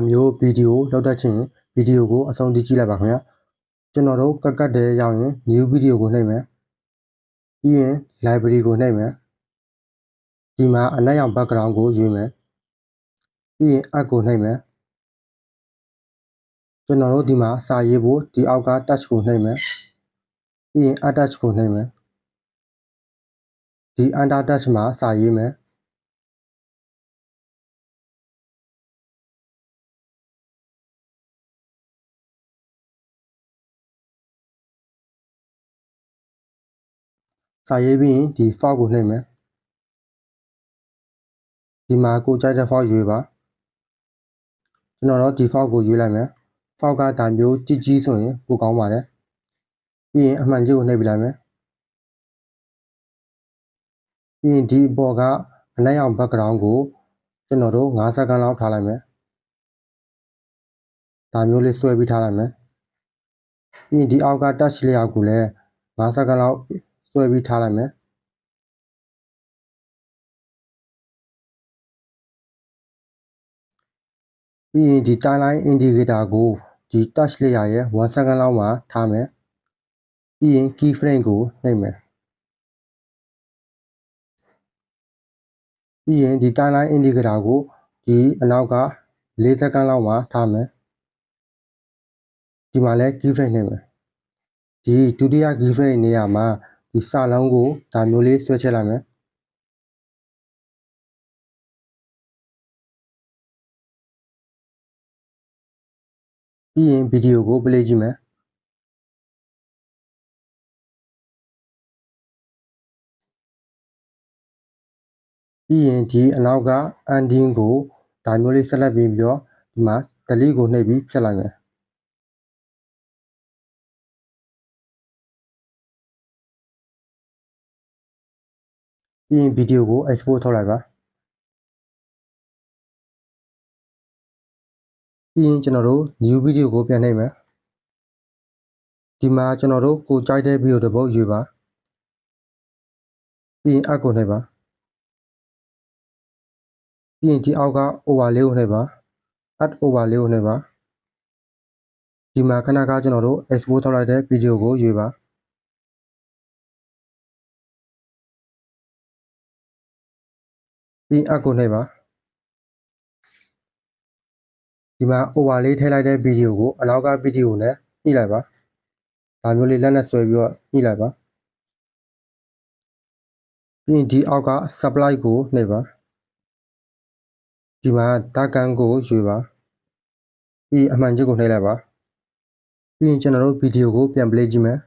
မျိုးဗီဒီယိုလောက်တတ်ချင်းဗီဒီယိုကိုအဆုံးထိကြည့်လိုက်ပါခင်ဗျာကျွန်တော်တို့ကတ်တဲ့ရောက်ရင် new video ကိုနှိပ်မယ်ပြီးရင် library ကိုနှိပ်မယ်ဒီမှာအနက်ရောင် background ကိုရွေးမယ်ပြီးရင် add ကိုနှိပ်မယ်ကျွန်တော်တို့ဒီမှာစာရေးဖို့ဒီအောက်က touch ကိုနှိပ်မယ်ပြီးရင် attach ကိုနှိပ်မယ်ဒီ under touch မှာစာရေးမယ်စာရေးပြီးရင်ဒီ font ကိုနှိပ်မယ်ဒီမှာကိုကြိုက်တဲ့ font ရွေးပါကျွန်တော်တို့ဒီ font ကိုရွေးလိုက်မယ် font ကဒါမျိုးကြီးကြီးဆိုရင်ပိုကောင်းပါတယ်ပြီးရင်အမှန်ကြီးကိုနှိပ်ပြလိုက်မယ်ပြီးရင်ဒီအပေါ်ကအနက်ရောင် background ကိုကျွန်တော်တို့5စက္ကန့်လောက်ထားလိုက်မယ်ဒါမျိုးလေးဆွဲပြီးထားလိုက်မယ်ပြီးရင်ဒီအောက်က touch လေးအောက်ကိုလည်း5စက္ကန့်လောက်ဆွဲပြီးထားလိုက်မယ်ပြီးရင်ဒီ timeline indicator ကိုဒီ touch လေးရဲ့1စက္ကန့်လောက်မှာထားမယ်ပြီးရင် keyframe ကိုနှိပ်မယ်ပြီးရင်ဒီ timeline indicator ကိုဒီအနောက်က4စက္ကန့်လောက်မှာထားမယ်ဒီမှာလည်း keyframe နှိပ်မယ်ဒီဒုတိယ keyframe နေရာမှာဒီစာလုံးကိုဒါမျိုးလေးဆွဲချက်လိုက်မယ်ပြီးရင်ဗီဒီယိုကို play ကြည့်မယ်ပြီးရင်ဒီအနောက်က ending ကိုဒါမျိုးလေးဆက်လက်ပြီးတော့ဒီမှာ delete ကိုနှိပ်ပြီးဖြတ်လိုက်မယ်ပြီးရင်ဗီဒီယိုကို export ထုတ်လိုက်ပါပြီးရင်ကျွန်တော်တို့ new video ကိုပြန်နှိပ်မယ်ဒီမှာကျွန်တော်တို့ကိုကြိုက်တဲ့ဗီဒီယိုတစ်ပုဒ်ရွေးပါပြီးရင် add ကိုနှိပ်ပါပြီးရင်ဒီအောက်က overlay ကိုနှိပ်ပါ add overlay ကိုနှိပ်ပါဒီမှာခဏခါကျွန်တော်တို့ export ထုတ်လိုက်တဲ့ဗီဒီယိုကိုရွေးပါပြီးရင် add ကိုနှိပ်ပါဒီမှာ overlay ထည့်လိုက်တဲ့ဗီဒီယိုကိုအနောက်ကဗီဒီယိုနဲ့ညှိလိုက်ပါဒါမျိုးလေးလက်နဲ့ဆွဲပြီးတော့ညှိလိုက်ပါပြီးရင်ဒီအောက်က supply ကိုနှိပ်ပါဒီမှာဒါကန်ကိုရွေးပါပြီးအမှန်ကြီးကိုနှိပ်လိုက်ပါပြီးရင်ကျွန်တော်တို့ဗီဒီယိုကိုပြန် play ကြည့်မယ်